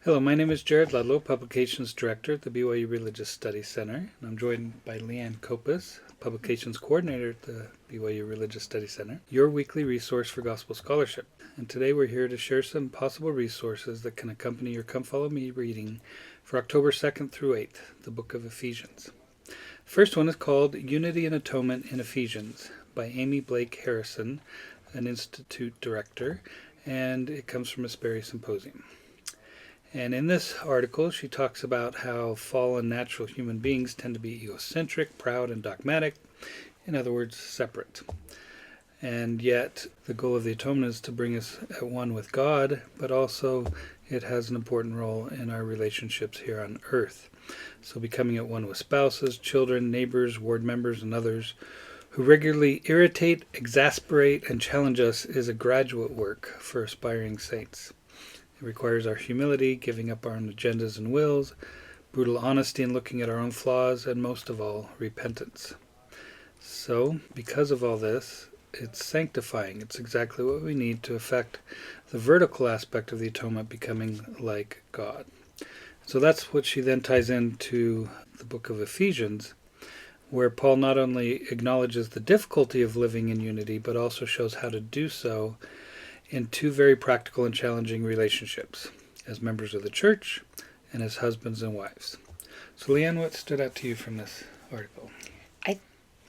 Hello, my name is Jared Ludlow, Publications Director at the BYU Religious Studies Center, and I'm joined by Leanne Copas, Publications Coordinator at the BYU Religious Studies Center, your weekly resource for gospel scholarship. And today we're here to share some possible resources that can accompany your Come Follow Me reading for October 2nd through 8th, the book of Ephesians. The first one is called Unity and Atonement in Ephesians by Amy Blake Harrison, an Institute Director, and it comes from a Sperry Symposium. And in this article, she talks about how fallen natural human beings tend to be egocentric, proud, and dogmatic. In other words, separate. And yet, the goal of the atonement is to bring us at one with God, but also it has an important role in our relationships here on earth. So becoming at one with spouses, children, neighbors, ward members, and others who regularly irritate, exasperate, and challenge us is a graduate work for aspiring saints. It requires our humility, giving up our own agendas and wills, brutal honesty in looking at our own flaws, and most of all, repentance. So, because of all this, it's sanctifying. It's exactly what we need to affect the vertical aspect of the atonement, becoming like God. So that's what she then ties into the book of Ephesians, where Paul not only acknowledges the difficulty of living in unity, but also shows how to do so in two very practical and challenging relationships, as members of the church and as husbands and wives. So Leanne, what stood out to you from this article? I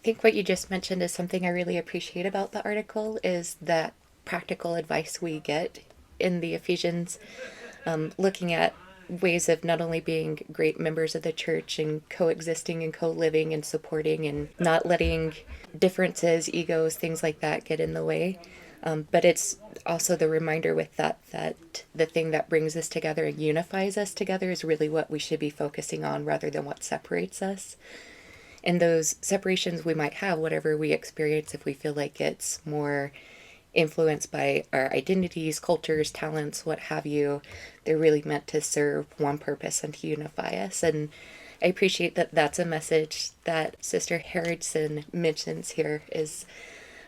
think what you just mentioned is something I really appreciate about the article, is that practical advice we get in the Ephesians, looking at ways of not only being great members of the church and coexisting and co-living and supporting and not letting differences, egos, things like that get in the way. But it's also the reminder with that the thing that brings us together and unifies us together is really what we should be focusing on rather than what separates us. And those separations we might have, whatever we experience, if we feel like it's more influenced by our identities, cultures, talents, what have you, they're really meant to serve one purpose and to unify us. And I appreciate that that's a message that Sister Harrodson mentions here, is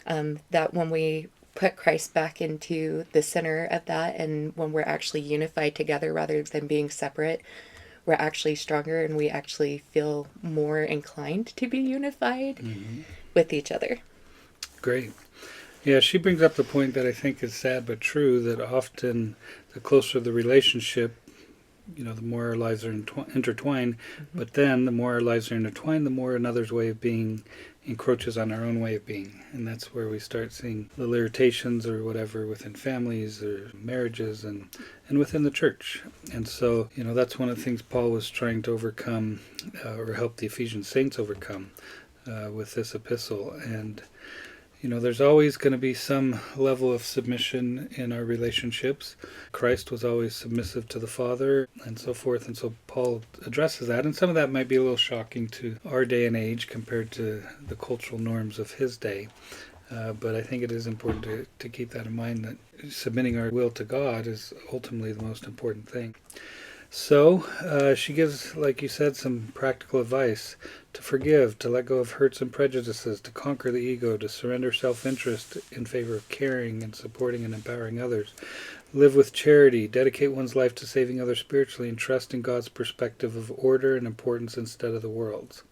that when we put Christ back into the center of that, and when we're actually unified together rather than being separate, we're actually stronger and we actually feel more inclined to be unified with each other. Great. Yeah, she brings up the point that I think is sad but true, that often the closer the relationship, the more our lives are intertwined, but then the more our lives are intertwined, the more another's way of being encroaches on our own way of being. And that's where we start seeing little irritations or whatever within families or marriages and within the church. And so, that's one of the things Paul was trying to overcome or help the Ephesian saints overcome with this epistle. And there's always going to be some level of submission in our relationships. Christ was always submissive to the Father and so forth. And so Paul addresses that. And some of that might be a little shocking to our day and age compared to the cultural norms of his day. But I think it is important to keep that in mind, that submitting our will to God is ultimately the most important thing. So she gives, like you said, some practical advice: to forgive, to let go of hurts and prejudices, to conquer the ego, to surrender self-interest in favor of caring and supporting and empowering others, live with charity, dedicate one's life to saving others spiritually, and trust in God's perspective of order and importance instead of the world's.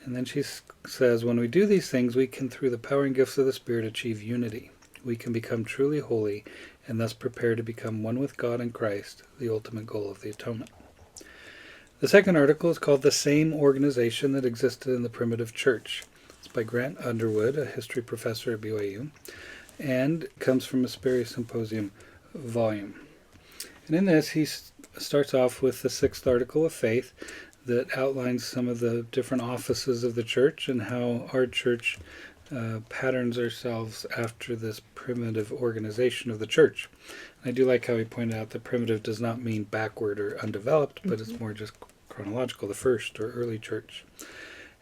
And then she says, when we do these things, we can, through the power and gifts of the Spirit, achieve unity. We can become truly holy and thus prepare to become one with God and Christ, the ultimate goal of the atonement. The second article is called The Same Organization That Existed in the Primitive Church. It's by Grant Underwood, a history professor at BYU, and comes from a Sperry Symposium volume. And in this, he starts off with the sixth article of faith that outlines some of the different offices of the church and how our church patterns ourselves after this primitive organization of the church. And I do like how he pointed out that primitive does not mean backward or undeveloped, but it's more just chronological, the first or early church.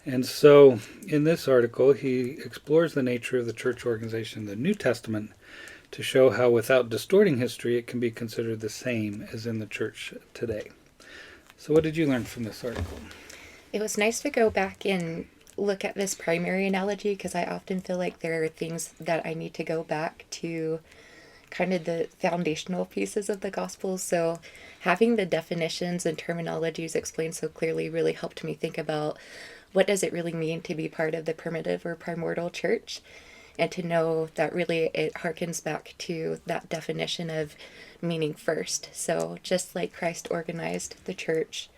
And so in this article, he explores the nature of the church organization in the New Testament to show how, without distorting history, it can be considered the same as in the church today. So what did you learn from this article? It was nice to go back and look at this primary analogy, because I often feel like there are things that I need to go back to kind of the foundational pieces of the gospel. So having the definitions and terminologies explained so clearly really helped me think about what does it really mean to be part of the primitive or primordial church, and to know that really it harkens back to that definition of meaning first. So just like Christ organized the church,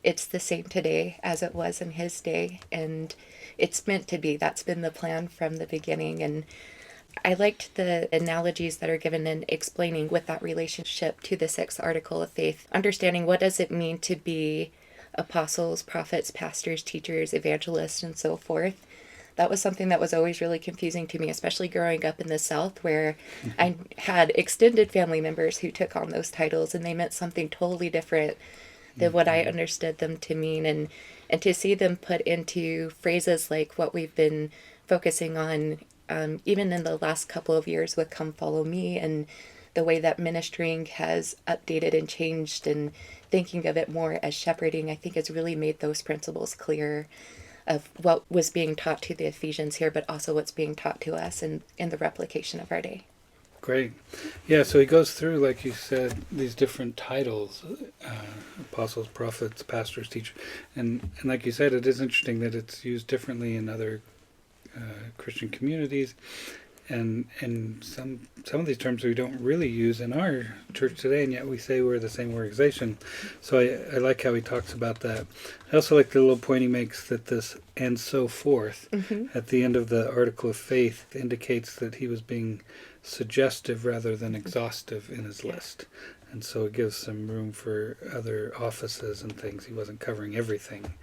it's the same today as it was in his day, and it's meant to be. That's been the plan from the beginning. And I liked the analogies that are given in explaining with that relationship to the sixth article of faith, understanding what does it mean to be apostles, prophets, pastors, teachers, evangelists, and so forth. That was something that was always really confusing to me, especially growing up in the South, where I had extended family members who took on those titles, and they meant something totally different than what I understood them to mean. And to see them put into phrases like what we've been focusing on, even in the last couple of years with Come Follow Me, and the way that ministering has updated and changed, and thinking of it more as shepherding, I think has really made those principles clear of what was being taught to the Ephesians here, but also what's being taught to us in the replication of our day. Great. Yeah, so he goes through, like you said, these different titles, apostles, prophets, pastors, teachers. And like you said, it is interesting that it's used differently in other Christian communities. And some of these terms we don't really use in our church today, and yet we say we're the same organization. So I like how he talks about that. I also like the little point he makes that this "and so forth" at the end of the article of faith indicates that he was being suggestive rather than exhaustive in his list. And so it gives some room for other offices and things. He wasn't covering everything.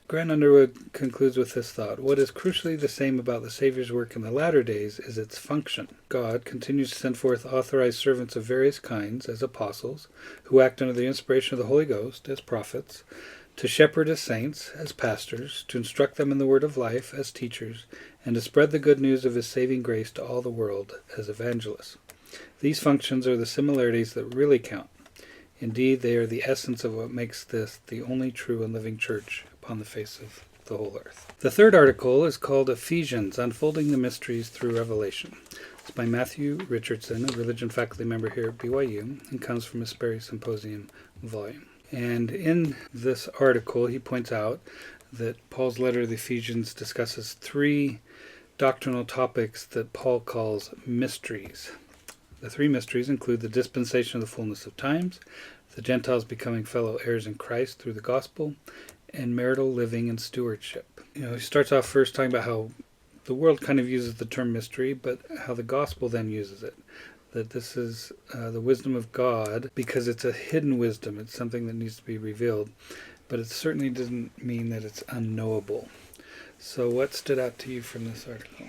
Grant Underwood concludes with this thought: what is crucially the same about the Savior's work in the latter days is its function. God continues to send forth authorized servants of various kinds as apostles, who act under the inspiration of the Holy Ghost as prophets, to shepherd as saints, as pastors, to instruct them in the word of life as teachers, and to spread the good news of his saving grace to all the world as evangelists. These functions are the similarities that really count. Indeed, they are the essence of what makes this the only true and living church upon the face of the whole earth. The third article is called Ephesians, Unfolding the Mysteries Through Revelation. It's by Matthew Richardson, a religion faculty member here at BYU, and comes from a Sperry Symposium volume. And in this article, he points out that Paul's letter to the Ephesians discusses three doctrinal topics that Paul calls mysteries. The three mysteries include the dispensation of the fullness of times, the Gentiles becoming fellow heirs in Christ through the gospel, and marital living and stewardship. He starts off first talking about how the world kind of uses the term mystery, but how the gospel then uses it. That this is the wisdom of God because it's a hidden wisdom. It's something that needs to be revealed, but it certainly doesn't mean that it's unknowable. So what stood out to you from this article?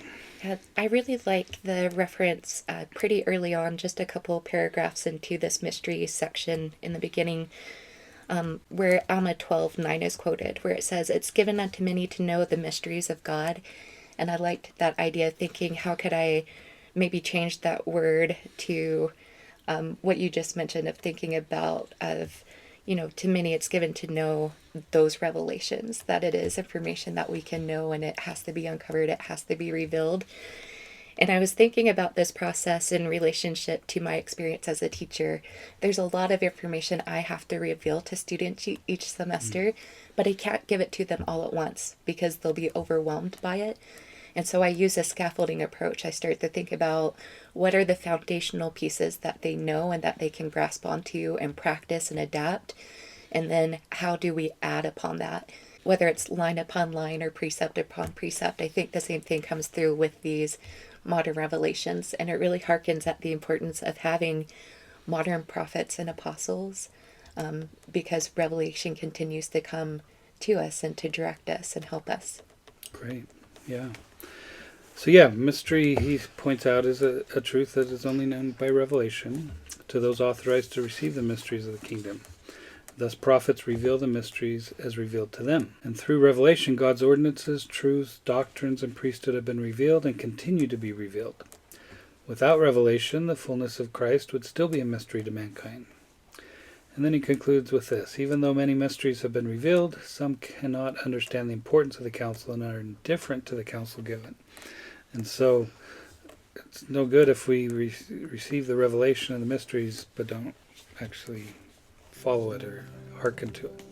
I really like the reference pretty early on, just a couple paragraphs into this mystery section in the beginning, where Alma 12:9 is quoted, where it says, "It's given unto many to know the mysteries of God." And I liked that idea of thinking, how could I maybe change that word to what you just mentioned, of thinking about, to many it's given to know those revelations, that it is information that we can know, and it has to be uncovered, it has to be revealed. And I was thinking about this process in relationship to my experience as a teacher. There's a lot of information I have to reveal to students each semester, but I can't give it to them all at once because they'll be overwhelmed by it. And so I use a scaffolding approach. I start to think about what are the foundational pieces that they know and that they can grasp onto and practice and adapt. And then how do we add upon that? Whether it's line upon line or precept upon precept, I think the same thing comes through with these modern revelations. And it really harkens at the importance of having modern prophets and apostles, because revelation continues to come to us and to direct us and help us. Great. Yeah. So yeah, mystery, he points out, is a truth that is only known by revelation to those authorized to receive the mysteries of the kingdom. Thus prophets reveal the mysteries as revealed to them. And through revelation, God's ordinances, truths, doctrines, and priesthood have been revealed and continue to be revealed. Without revelation, the fullness of Christ would still be a mystery to mankind. And then he concludes with this: even though many mysteries have been revealed, some cannot understand the importance of the counsel and are indifferent to the counsel given. And so it's no good if we receive the revelation of the mysteries but don't actually follow it or hearken to it.